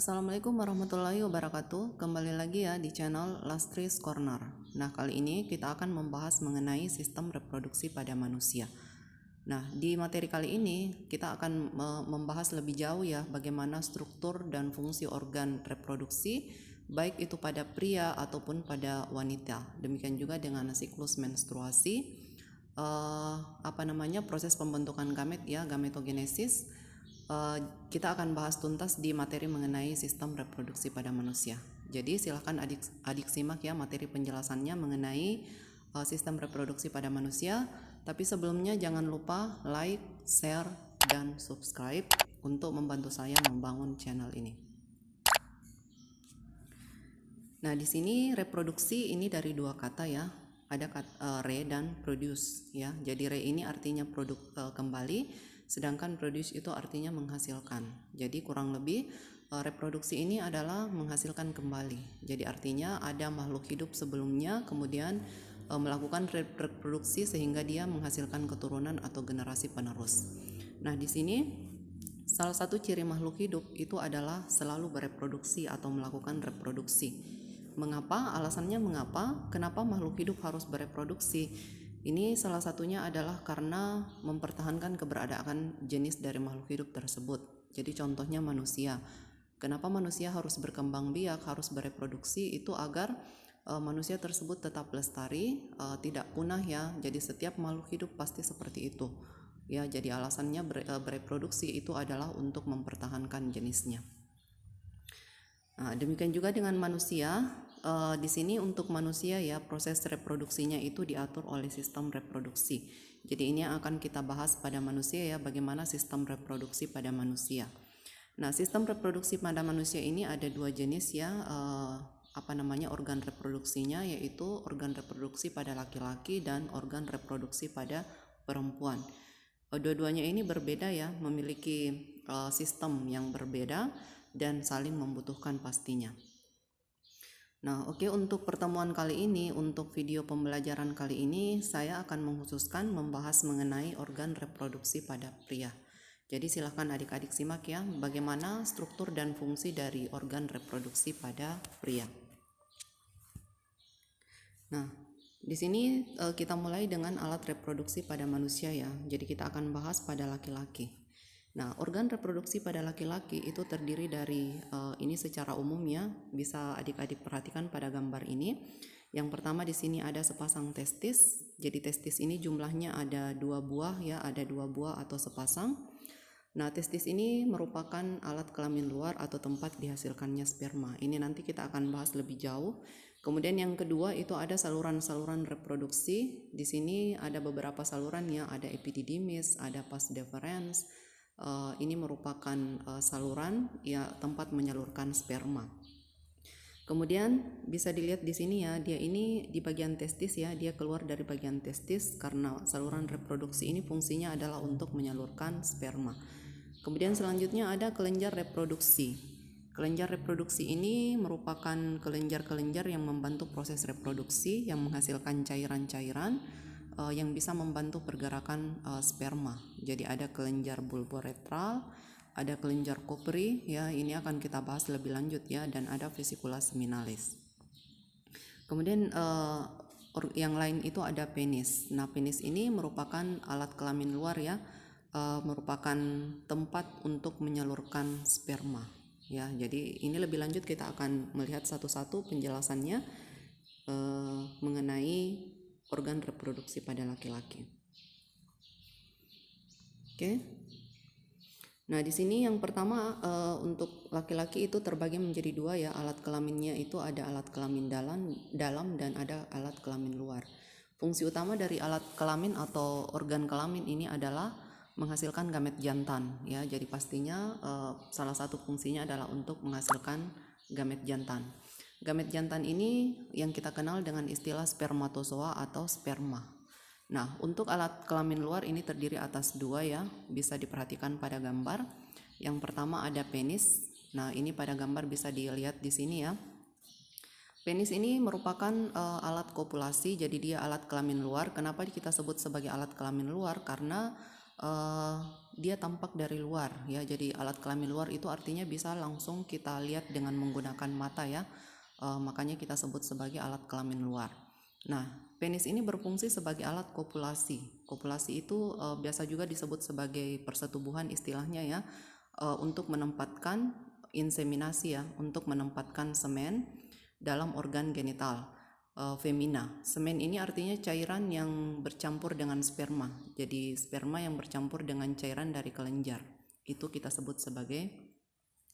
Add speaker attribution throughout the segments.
Speaker 1: Assalamualaikum warahmatullahi wabarakatuh. Kembali lagi ya di channel Lastris Corner. Nah, kali ini kita akan membahas mengenai sistem reproduksi pada manusia. Nah, di materi kali ini kita akan membahas lebih jauh ya bagaimana struktur dan fungsi organ reproduksi baik itu pada pria ataupun pada wanita. Demikian juga dengan siklus menstruasi, proses pembentukan gamet ya, gametogenesis. Kita akan bahas tuntas di materi mengenai sistem reproduksi pada manusia. Jadi silahkan adik simak ya materi penjelasannya mengenai sistem reproduksi pada manusia. Tapi sebelumnya jangan lupa like, share, dan subscribe untuk membantu saya membangun channel ini. Nah, di sini reproduksi ini dari dua kata ya. Ada kata re dan produce ya. Jadi re ini artinya produk kembali, sedangkan produce itu artinya menghasilkan. Jadi kurang lebih reproduksi ini adalah menghasilkan kembali. Jadi artinya ada makhluk hidup sebelumnya kemudian melakukan reproduksi sehingga dia menghasilkan keturunan atau generasi penerus. Nah, di sini salah satu ciri makhluk hidup itu adalah selalu bereproduksi atau melakukan reproduksi. Mengapa? Alasannya mengapa? Kenapa makhluk hidup harus bereproduksi? Ini salah satunya adalah karena mempertahankan keberadaan jenis dari makhluk hidup tersebut. Jadi contohnya manusia. Kenapa manusia harus berkembang biak, harus bereproduksi? Itu agar manusia tersebut tetap lestari, tidak punah ya. Jadi setiap makhluk hidup pasti seperti itu. Ya, jadi alasannya bereproduksi itu adalah untuk mempertahankan jenisnya. Nah, demikian juga dengan manusia. Di sini untuk manusia ya proses reproduksinya itu diatur oleh sistem reproduksi. Jadi ini yang akan kita bahas pada manusia ya, bagaimana sistem reproduksi pada manusia. Nah, sistem reproduksi pada manusia ini ada dua jenis ya, organ reproduksinya, yaitu organ reproduksi pada laki-laki dan organ reproduksi pada perempuan. Dua-duanya ini berbeda ya, memiliki sistem yang berbeda dan saling membutuhkan pastinya. Nah, oke, untuk pertemuan kali ini, untuk video pembelajaran kali ini, saya akan mengkhususkan membahas mengenai organ reproduksi pada pria. Jadi silakan adik-adik simak ya, bagaimana struktur dan fungsi dari organ reproduksi pada pria. Nah, di sini kita mulai dengan alat reproduksi pada manusia ya. Jadi kita akan bahas pada laki-laki. Nah, organ reproduksi pada laki-laki itu terdiri dari ini secara umum ya, bisa adik-adik perhatikan pada gambar ini. Yang pertama di sini ada sepasang testis. Jadi testis ini jumlahnya ada 2 buah ya, ada 2 buah atau sepasang. Nah, testis ini merupakan alat kelamin luar atau tempat dihasilkannya sperma. Ini nanti kita akan bahas lebih jauh. Kemudian yang kedua itu ada saluran-saluran reproduksi. Di sini ada beberapa saluran ya, ada epididymis, ada vas deferens. Ini merupakan saluran ya, tempat menyalurkan sperma. Kemudian bisa dilihat di sini ya, dia ini di bagian testis ya, dia keluar dari bagian testis karena saluran reproduksi ini fungsinya adalah untuk menyalurkan sperma. Kemudian selanjutnya ada kelenjar reproduksi. Kelenjar reproduksi ini merupakan kelenjar-kelenjar yang membantu proses reproduksi yang menghasilkan cairan-cairan yang bisa membantu pergerakan sperma. Jadi ada kelenjar bulboretral, ada kelenjar Kopri ya, ini akan kita bahas lebih lanjut ya, dan ada vesicula seminalis. Kemudian yang lain itu ada penis. Nah, penis ini merupakan alat kelamin luar ya, merupakan tempat untuk menyalurkan sperma ya. Jadi ini lebih lanjut kita akan melihat satu-satu penjelasannya mengenai organ reproduksi pada laki-laki. Oke. Nah, di sini yang pertama untuk laki-laki itu terbagi menjadi 2 ya, alat kelaminnya itu ada alat kelamin dalam dan ada alat kelamin luar. Fungsi utama dari alat kelamin atau organ kelamin ini adalah menghasilkan gamet jantan ya. Jadi pastinya salah satu fungsinya adalah untuk menghasilkan gamet jantan. Gamet jantan ini yang kita kenal dengan istilah spermatozoa atau sperma. Nah, untuk alat kelamin luar ini terdiri atas 2 ya, bisa diperhatikan pada gambar. Yang pertama ada penis. Nah, ini pada gambar bisa dilihat di sini ya. Penis ini merupakan alat kopulasi, jadi dia alat kelamin luar. Kenapa kita sebut sebagai alat kelamin luar? Karena dia tampak dari luar ya. Jadi alat kelamin luar itu artinya bisa langsung kita lihat dengan menggunakan mata ya. Makanya kita sebut sebagai alat kelamin luar. Nah, penis ini berfungsi sebagai alat kopulasi. Kopulasi itu biasa juga disebut sebagai persetubuhan istilahnya ya, untuk menempatkan inseminasi ya, untuk menempatkan semen dalam organ genital femina. Semen ini artinya cairan yang bercampur dengan sperma. Jadi sperma yang bercampur dengan cairan dari kelenjar. Itu kita sebut sebagai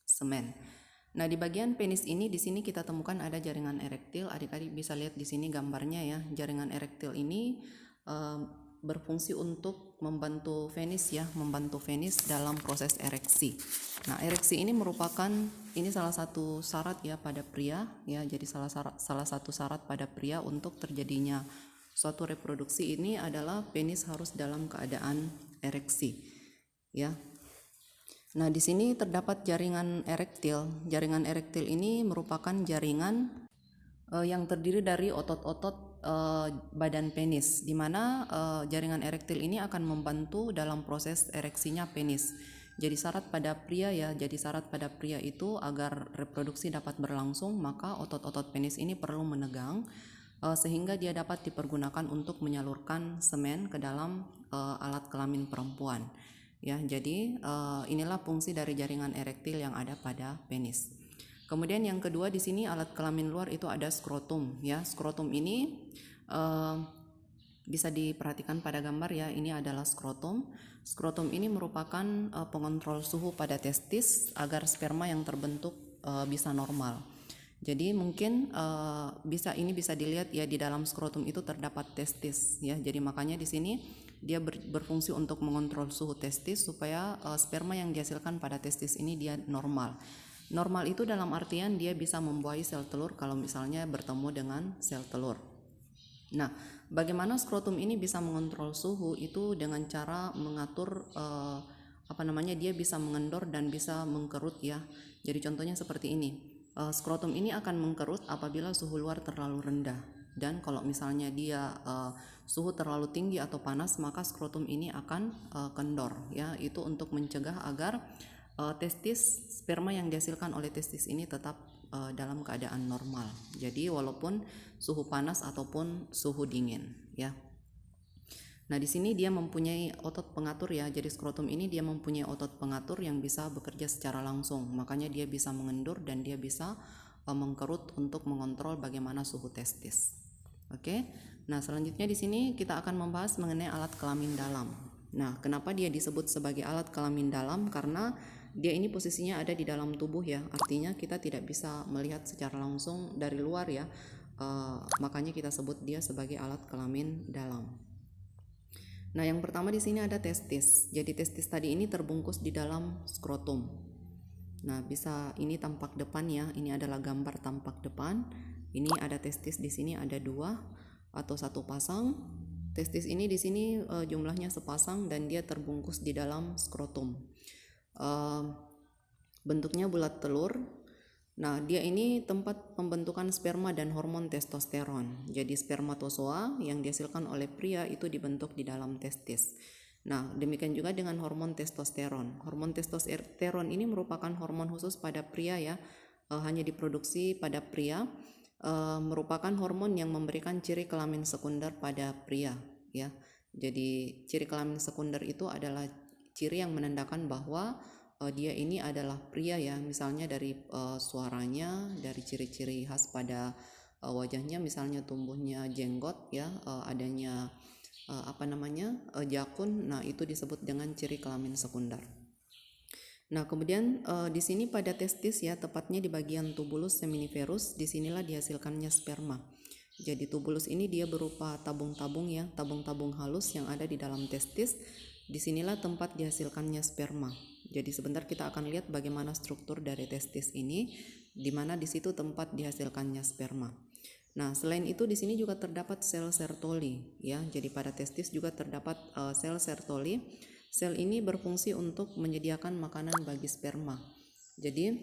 Speaker 1: semen. Nah, di bagian penis ini di sini kita temukan ada jaringan erektil. Adik-adik bisa lihat di sini gambarnya ya. Jaringan erektil ini berfungsi untuk membantu penis ya, membantu penis dalam proses ereksi. Nah, ereksi ini merupakan salah satu syarat ya pada pria ya. Jadi salah satu syarat pada pria untuk terjadinya suatu reproduksi ini adalah penis harus dalam keadaan ereksi ya. Nah, di sini terdapat jaringan erektil. Jaringan erektil ini merupakan jaringan yang terdiri dari otot-otot badan penis, di mana jaringan erektil ini akan membantu dalam proses ereksinya penis. Jadi syarat pada pria ya, itu agar reproduksi dapat berlangsung, maka otot-otot penis ini perlu menegang sehingga dia dapat dipergunakan untuk menyalurkan semen ke dalam alat kelamin perempuan. Ya, jadi inilah fungsi dari jaringan erektil yang ada pada penis. Kemudian yang kedua di sini alat kelamin luar itu ada skrotum ya. Skrotum ini bisa diperhatikan pada gambar ya. Ini adalah skrotum. Skrotum ini merupakan pengontrol suhu pada testis agar sperma yang terbentuk bisa normal. Jadi mungkin bisa dilihat ya, di dalam skrotum itu terdapat testis ya. Jadi makanya di sini dia berfungsi untuk mengontrol suhu testis supaya sperma yang dihasilkan pada testis ini dia normal. Normal itu dalam artian dia bisa membuahi sel telur kalau misalnya bertemu dengan sel telur. Nah, bagaimana skrotum ini bisa mengontrol suhu itu dengan cara mengatur dia bisa mengendor dan bisa mengkerut ya. Jadi contohnya seperti ini. Skrotum ini akan mengkerut apabila suhu luar terlalu rendah, dan kalau misalnya dia suhu terlalu tinggi atau panas, maka skrotum ini akan kendor ya. Itu untuk mencegah agar sperma yang dihasilkan oleh testis ini tetap dalam keadaan normal. Jadi walaupun suhu panas ataupun suhu dingin ya. Nah, di sini dia mempunyai otot pengatur ya. Jadi skrotum ini dia mempunyai otot pengatur yang bisa bekerja secara langsung. Makanya dia bisa mengendur dan dia bisa mengkerut untuk mengontrol bagaimana suhu testis. Oke. Nah, selanjutnya di sini kita akan membahas mengenai alat kelamin dalam. Nah, kenapa dia disebut sebagai alat kelamin dalam? Karena dia ini posisinya ada di dalam tubuh ya. Artinya kita tidak bisa melihat secara langsung dari luar ya. Makanya kita sebut dia sebagai alat kelamin dalam. Nah, yang pertama di sini ada testis. Jadi testis tadi ini terbungkus di dalam skrotum. Nah, ini tampak depan ya. Ini adalah gambar tampak depan. Ini ada testis di sini ada 2 atau 1 pasang. Testis ini di sini jumlahnya sepasang dan dia terbungkus di dalam skrotum. Bentuknya bulat telur. Nah, dia ini tempat pembentukan sperma dan hormon testosteron. Jadi spermatozoa yang dihasilkan oleh pria itu dibentuk di dalam testis. Nah, demikian juga dengan hormon testosteron. Hormon testosteron ini merupakan hormon khusus pada pria ya, hanya diproduksi pada pria. Merupakan hormon yang memberikan ciri kelamin sekunder pada pria ya. Jadi ciri kelamin sekunder itu adalah ciri yang menandakan bahwa dia ini adalah pria ya. Misalnya dari suaranya, dari ciri-ciri khas pada wajahnya, misalnya tumbuhnya jenggot ya, adanya jakun. Nah, itu disebut dengan ciri kelamin sekunder. Nah, kemudian di sini pada testis ya, tepatnya di bagian tubulus seminiferus, disinilah dihasilkannya sperma. Jadi tubulus ini dia berupa tabung-tabung ya, tabung-tabung halus yang ada di dalam testis. Disinilah tempat dihasilkannya sperma. Jadi sebentar kita akan lihat bagaimana struktur dari testis ini, di mana di situ tempat dihasilkannya sperma. Nah, selain itu di sini juga terdapat sel Sertoli ya. Jadi pada testis juga terdapat sel Sertoli. Sel ini berfungsi untuk menyediakan makanan bagi sperma. Jadi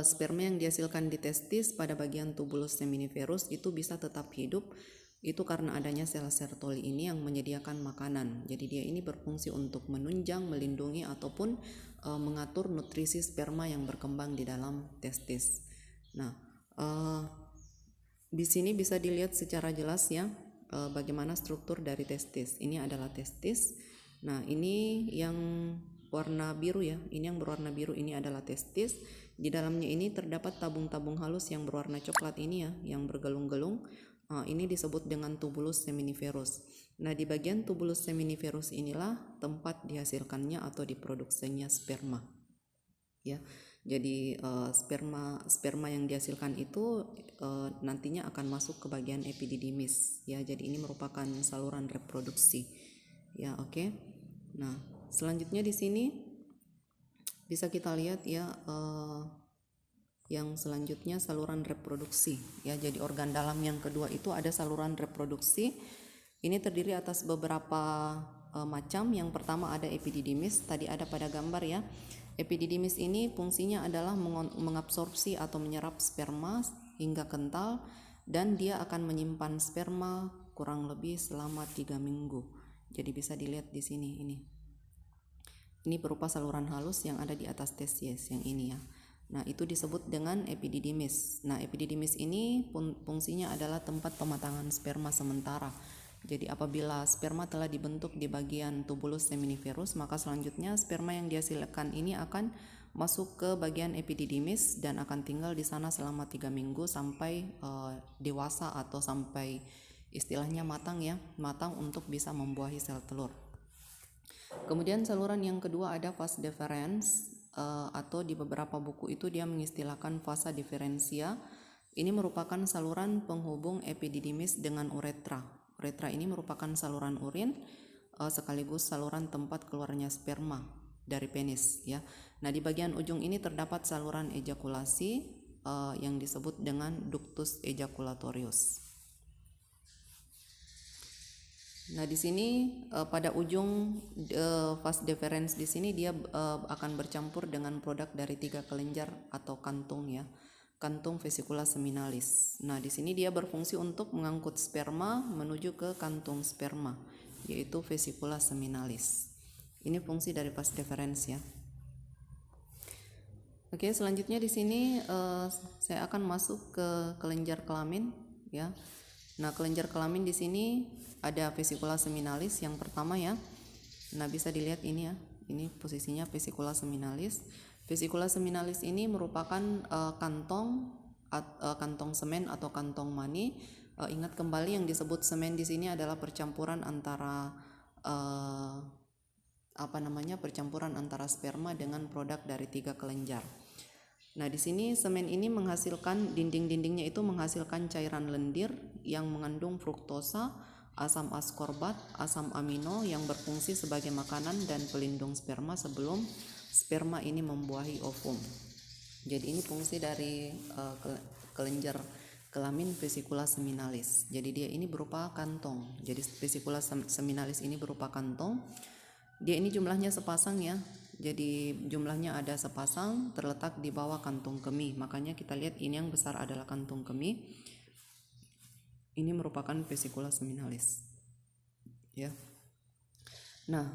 Speaker 1: sperma yang dihasilkan di testis pada bagian tubulus seminiferus itu bisa tetap hidup Itu karena adanya sel Sertoli ini yang menyediakan makanan. Jadi dia ini berfungsi untuk menunjang, melindungi ataupun mengatur nutrisi sperma yang berkembang di dalam testis. Nah, di sini bisa dilihat secara jelas ya bagaimana struktur dari testis. Ini adalah testis. Nah, ini yang warna biru ya. Ini yang berwarna biru ini adalah testis. Di dalamnya ini terdapat tabung-tabung halus yang berwarna coklat ini ya, yang bergelung-gelung. Ini disebut dengan tubulus seminiferus. Nah, di bagian tubulus seminiferus inilah tempat dihasilkannya atau diproduksinya sperma. Ya. Jadi sperma yang dihasilkan itu nantinya akan masuk ke bagian epididymis ya. Jadi ini merupakan saluran reproduksi. Ya, oke. Nah, selanjutnya di sini bisa kita lihat ya yang selanjutnya saluran reproduksi ya. Jadi organ dalam yang kedua itu ada saluran reproduksi. Ini terdiri atas beberapa macam. Yang pertama ada epididymis, tadi ada pada gambar ya. Epididymis ini fungsinya adalah mengabsorpsi atau menyerap sperma hingga kental, dan dia akan menyimpan sperma kurang lebih selama 3 minggu. Jadi bisa dilihat di sini ini. Ini berupa saluran halus yang ada di atas testis yang ini ya. Nah, itu disebut dengan epididymis. Nah, epididymis ini fungsinya adalah tempat pematangan sperma sementara. Jadi apabila sperma telah dibentuk di bagian tubulus seminiferus, maka selanjutnya sperma yang dihasilkan ini akan masuk ke bagian epididymis dan akan tinggal di sana selama 3 minggu sampai dewasa atau sampai istilahnya matang ya, matang untuk bisa membuahi sel telur. Kemudian saluran yang kedua ada vas deferens. Atau di beberapa buku itu dia mengistilahkan vasa differentia. Ini merupakan saluran penghubung epididymis dengan uretra. Uretra ini merupakan saluran urin sekaligus saluran tempat keluarnya sperma dari penis ya. Nah, di bagian ujung ini terdapat saluran ejakulasi yang disebut dengan ductus ejaculatorius. Nah, di sini pada ujung vas deferens di sini dia akan bercampur dengan produk dari 3 kelenjar atau kantung ya. Kantung vesicula seminalis. Nah, di sini dia berfungsi untuk mengangkut sperma menuju ke kantung sperma, yaitu vesicula seminalis. Ini fungsi dari vas deferens ya. Oke, selanjutnya di sini saya akan masuk ke kelenjar kelamin ya. Nah, kelenjar kelamin di sini ada vesicula seminalis yang pertama ya. Nah, bisa dilihat ini ya. Ini posisinya vesicula seminalis. Vesicula seminalis ini merupakan kantong semen atau kantong mani. Ingat kembali yang disebut semen di sini adalah percampuran antara percampuran antara sperma dengan produk dari 3 kelenjar. Nah, di sini semen ini menghasilkan dinding-dindingnya itu menghasilkan cairan lendir yang mengandung fruktosa, asam askorbat, asam amino yang berfungsi sebagai makanan dan pelindung sperma sebelum sperma ini membuahi ovum. Jadi ini fungsi dari kelenjar kelamin vesicula seminalis. Jadi dia ini berupa kantong. Jadi vesicula seminalis ini berupa kantong. Dia ini jumlahnya sepasang ya. Jadi jumlahnya ada sepasang terletak di bawah kantung kemih. Makanya kita lihat ini yang besar adalah kantung kemih. Ini merupakan vesicula seminalis. Ya. Nah,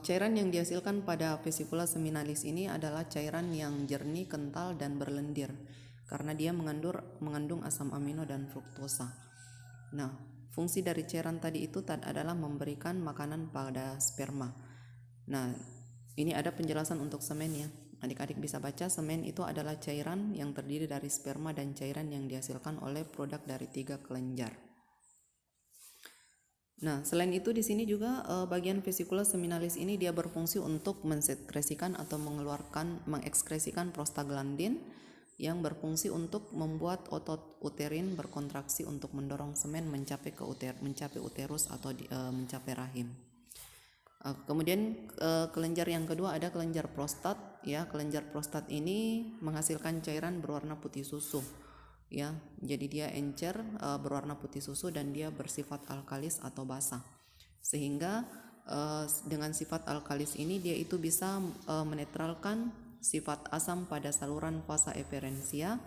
Speaker 1: cairan yang dihasilkan pada vesicula seminalis ini adalah cairan yang jernih, kental dan berlendir karena dia mengandung asam amino dan fruktosa. Nah, fungsi dari cairan tadi itu adalah memberikan makanan pada sperma. Nah, ini ada penjelasan untuk semen ya. Adik-adik bisa baca, semen itu adalah cairan yang terdiri dari sperma dan cairan yang dihasilkan oleh produk dari 3 kelenjar. Nah, selain itu di sini juga bagian vesicula seminalis ini dia berfungsi untuk mensekresikan atau mengekskresikan prostaglandin yang berfungsi untuk membuat otot uterin berkontraksi untuk mendorong semen mencapai uterus atau mencapai rahim. Kemudian kelenjar yang kedua ada kelenjar prostat ya. Kelenjar prostat ini menghasilkan cairan berwarna putih susu ya. Jadi dia encer berwarna putih susu dan dia bersifat alkalis atau basah. Sehingga dengan sifat alkalis ini dia itu bisa menetralkan sifat asam pada saluran vasa efferentia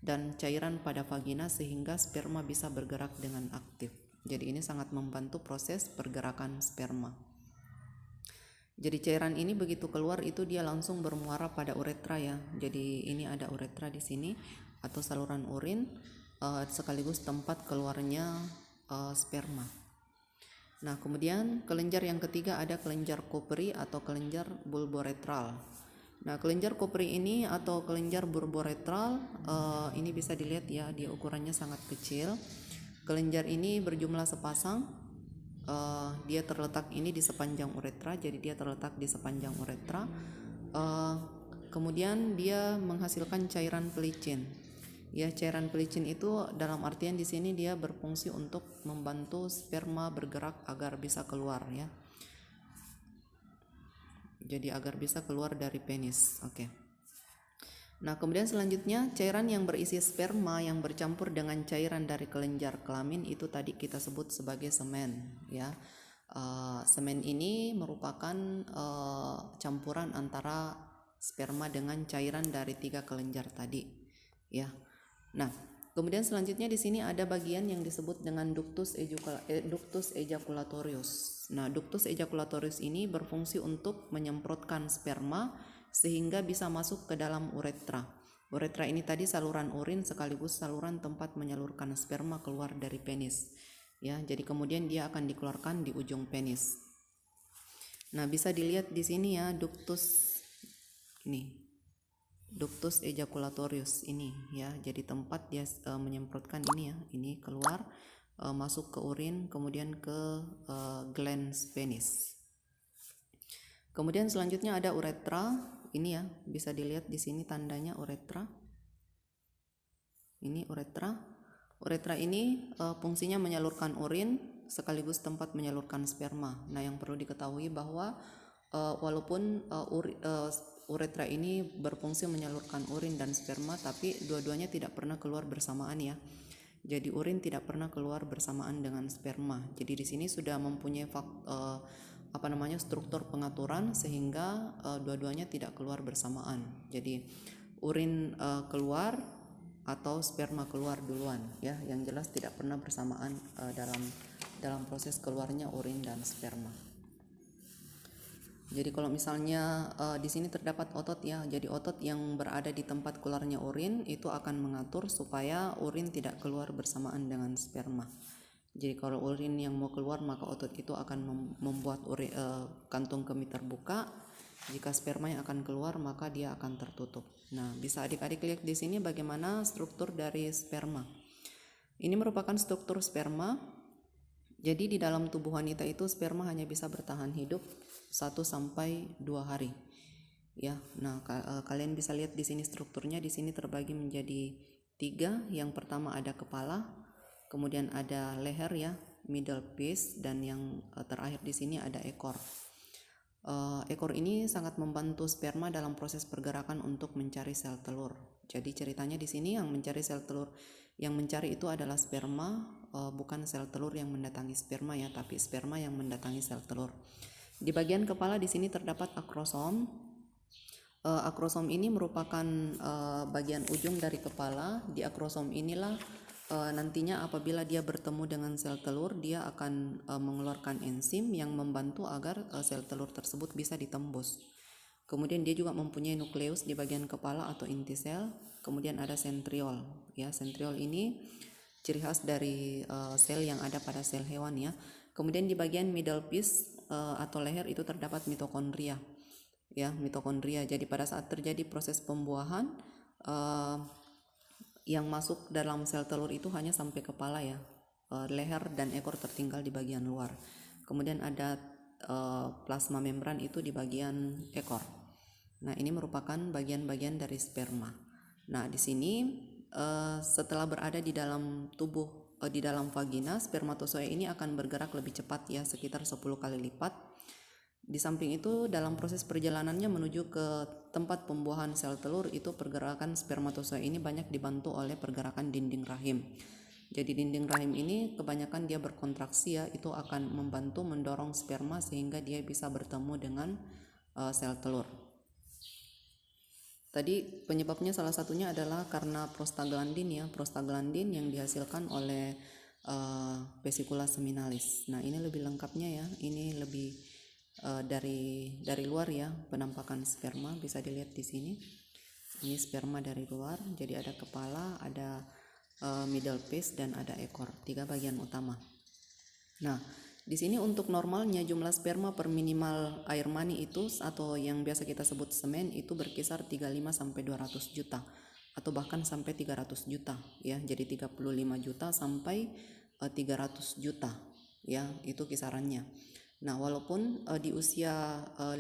Speaker 1: dan cairan pada vagina sehingga sperma bisa bergerak dengan aktif. Jadi ini sangat membantu proses pergerakan sperma. Jadi cairan ini begitu keluar itu dia langsung bermuara pada uretra ya. Jadi ini ada uretra di sini atau saluran urin sekaligus tempat keluarnya sperma. Nah, kemudian kelenjar yang ketiga ada kelenjar Kupri atau kelenjar bulboretral. Nah, kelenjar Kupri ini atau kelenjar bulboretral ini bisa dilihat ya, dia ukurannya sangat kecil. Kelenjar ini berjumlah sepasang. Dia terletak ini di sepanjang uretra, jadi dia terletak di sepanjang uretra. Kemudian dia menghasilkan cairan pelicin. Ya, cairan pelicin itu dalam artian di sini dia berfungsi untuk membantu sperma bergerak agar bisa keluar ya. Jadi agar bisa keluar dari penis. Oke. Nah, kemudian selanjutnya cairan yang berisi sperma yang bercampur dengan cairan dari kelenjar kelamin itu tadi kita sebut sebagai semen ya. Semen ini merupakan campuran antara sperma dengan cairan dari 3 kelenjar tadi ya. Nah, kemudian selanjutnya di sini ada bagian yang disebut dengan ductus ejaculatorius. Nah, ductus ejaculatorius ini berfungsi untuk menyemprotkan sperma sehingga bisa masuk ke dalam uretra. Uretra ini tadi saluran urin sekaligus saluran tempat menyalurkan sperma keluar dari penis. Ya, jadi kemudian dia akan dikeluarkan di ujung penis. Nah, bisa dilihat di sini ya ductus ini. Ductus ejaculatorius ini ya, jadi tempat dia menyemprotkan ini ya, ini keluar masuk ke urin kemudian ke glans penis. Kemudian selanjutnya ada uretra, ini ya bisa dilihat di sini tandanya uretra. Ini uretra. Uretra ini fungsinya menyalurkan urin sekaligus tempat menyalurkan sperma. Nah, yang perlu diketahui bahwa walaupun uretra ini berfungsi menyalurkan urin dan sperma, tapi dua-duanya tidak pernah keluar bersamaan ya. Jadi urin tidak pernah keluar bersamaan dengan sperma. Jadi di sini sudah mempunyai struktur pengaturan sehingga dua-duanya tidak keluar bersamaan. Jadi urin keluar atau sperma keluar duluan ya. Yang jelas tidak pernah bersamaan dalam proses keluarnya urin dan sperma. Jadi kalau misalnya di sini terdapat otot ya, jadi otot yang berada di tempat keluarnya urin itu akan mengatur supaya urin tidak keluar bersamaan dengan sperma. Jadi kalau urin yang mau keluar maka otot itu akan membuat kantung kemih terbuka. Jika sperma yang akan keluar maka dia akan tertutup. Nah, bisa adik-adik lihat di sini bagaimana struktur dari sperma. Ini merupakan struktur sperma. Jadi di dalam tubuh wanita itu sperma hanya bisa bertahan hidup 1-2 hari. Ya, nah kalian bisa lihat di sini strukturnya, di sini terbagi menjadi 3. Yang pertama ada kepala, kemudian ada leher ya, middle piece, dan yang terakhir di sini ada ekor. Ekor ini sangat membantu sperma dalam proses pergerakan untuk mencari sel telur. Jadi ceritanya di sini yang mencari sel telur, yang mencari itu adalah sperma, bukan sel telur yang mendatangi sperma ya, tapi sperma yang mendatangi sel telur. Di bagian kepala di sini terdapat akrosom. Akrosom ini merupakan bagian ujung dari kepala. Di akrosom inilah nantinya apabila dia bertemu dengan sel telur, dia akan mengeluarkan enzim yang membantu agar sel telur tersebut bisa ditembus. Kemudian dia juga mempunyai nukleus di bagian kepala atau inti sel. Kemudian ada sentriol. Ya, sentriol ini ciri khas dari sel yang ada pada sel hewan ya. Kemudian di bagian middle piece atau leher itu terdapat mitokondria. Ya, mitokondria. Jadi pada saat terjadi proses pembuahan yang masuk dalam sel telur itu hanya sampai kepala ya. Leher dan ekor tertinggal di bagian luar. Kemudian ada plasma membran itu di bagian ekor. Nah, ini merupakan bagian-bagian dari sperma. Nah, di sini setelah berada di dalam tubuh, di dalam vagina, spermatozoa ini akan bergerak lebih cepat ya, sekitar 10 kali lipat. Di samping itu dalam proses perjalanannya menuju ke tempat pembuahan sel telur itu pergerakan spermatozoa ini banyak dibantu oleh pergerakan dinding rahim. Jadi dinding rahim ini kebanyakan dia berkontraksi ya, itu akan membantu mendorong sperma sehingga dia bisa bertemu dengan sel telur. Tadi penyebabnya salah satunya adalah karena prostaglandin ya, prostaglandin yang dihasilkan oleh vesicula seminalis. Nah, ini lebih lengkapnya ya. Ini lebih dari luar ya, penampakan sperma bisa dilihat di sini. Ini sperma dari luar, jadi ada kepala, ada middle piece, dan ada ekor, 3 bagian utama. Nah, di sini untuk normalnya jumlah sperma per minimal air mani itu, atau yang biasa kita sebut semen, itu berkisar 35 sampai 200 juta atau bahkan sampai 300 juta ya. Jadi 35 juta sampai 300 juta ya, itu kisarannya. Nah, walaupun di usia 55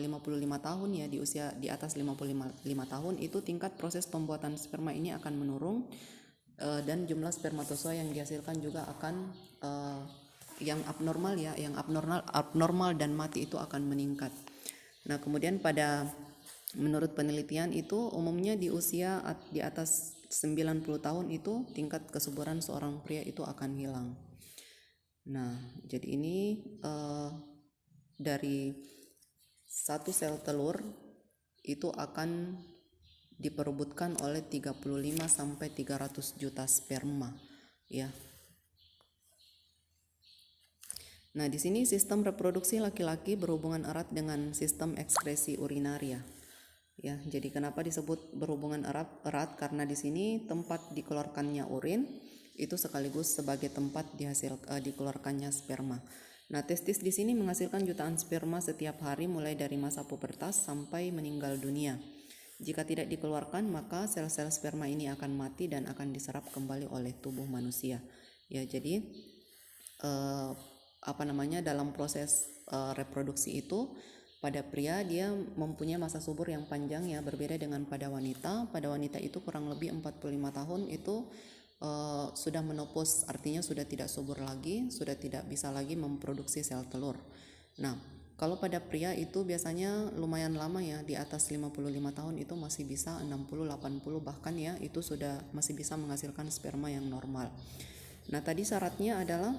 Speaker 1: tahun ya, di usia di atas 55 tahun itu tingkat proses pembuatan sperma ini akan menurun, dan jumlah spermatozoa yang dihasilkan juga akan yang abnormal ya, yang abnormal dan mati itu akan meningkat. Nah, kemudian menurut penelitian itu umumnya di usia di atas 90 tahun itu tingkat kesuburan seorang pria itu akan hilang. Nah, jadi ini dari satu sel telur itu akan diperebutkan oleh 35 sampai 300 juta sperma ya. Nah, di sini sistem reproduksi laki-laki berhubungan erat dengan sistem ekskresi urinaria. Ya, jadi kenapa disebut berhubungan erat? Karena di sini tempat dikeluarkannya urin itu sekaligus sebagai tempat dikeluarkannya sperma. Nah, testis di sini menghasilkan jutaan sperma setiap hari mulai dari masa pubertas sampai meninggal dunia. Jika tidak dikeluarkan, maka sel-sel sperma ini akan mati dan akan diserap kembali oleh tubuh manusia. Ya, jadi dalam proses reproduksi itu pada pria dia mempunyai masa subur yang panjang ya, berbeda dengan pada wanita. Pada wanita itu kurang lebih 45 tahun itu sudah menopause, artinya sudah tidak subur lagi, sudah tidak bisa lagi memproduksi sel telur. Nah, kalau pada pria itu biasanya lumayan lama ya, di atas 55 tahun itu masih bisa 60-80 bahkan ya, itu sudah masih bisa menghasilkan sperma yang normal. Nah, tadi syaratnya adalah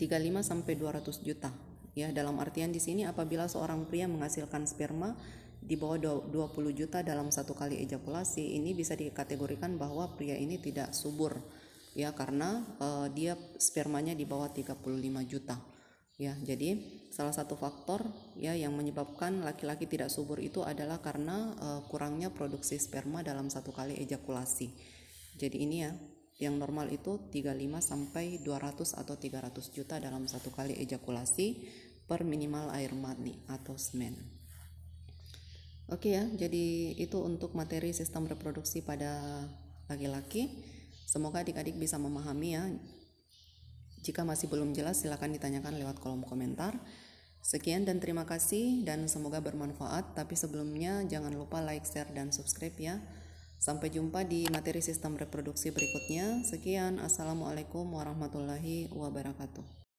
Speaker 1: 35 sampai 200 juta. Ya, dalam artian di sini apabila seorang pria menghasilkan sperma di bawah 20 juta dalam satu kali ejakulasi, ini bisa dikategorikan bahwa pria ini tidak subur ya, karena dia spermanya di bawah 35 juta. Ya, jadi salah satu faktor ya yang menyebabkan laki-laki tidak subur itu adalah karena kurangnya produksi sperma dalam satu kali ejakulasi. Jadi ini ya, yang normal itu 35 sampai 200 atau 300 juta dalam satu kali ejakulasi per minimal air mani atau semen. Oke ya, jadi itu untuk materi sistem reproduksi pada laki-laki. Semoga adik-adik bisa memahami ya. Jika masih belum jelas, silakan ditanyakan lewat kolom komentar. Sekian dan terima kasih, dan semoga bermanfaat. Tapi sebelumnya jangan lupa like, share, dan subscribe ya. Sampai jumpa di materi sistem reproduksi berikutnya. Sekian, assalamualaikum warahmatullahi wabarakatuh.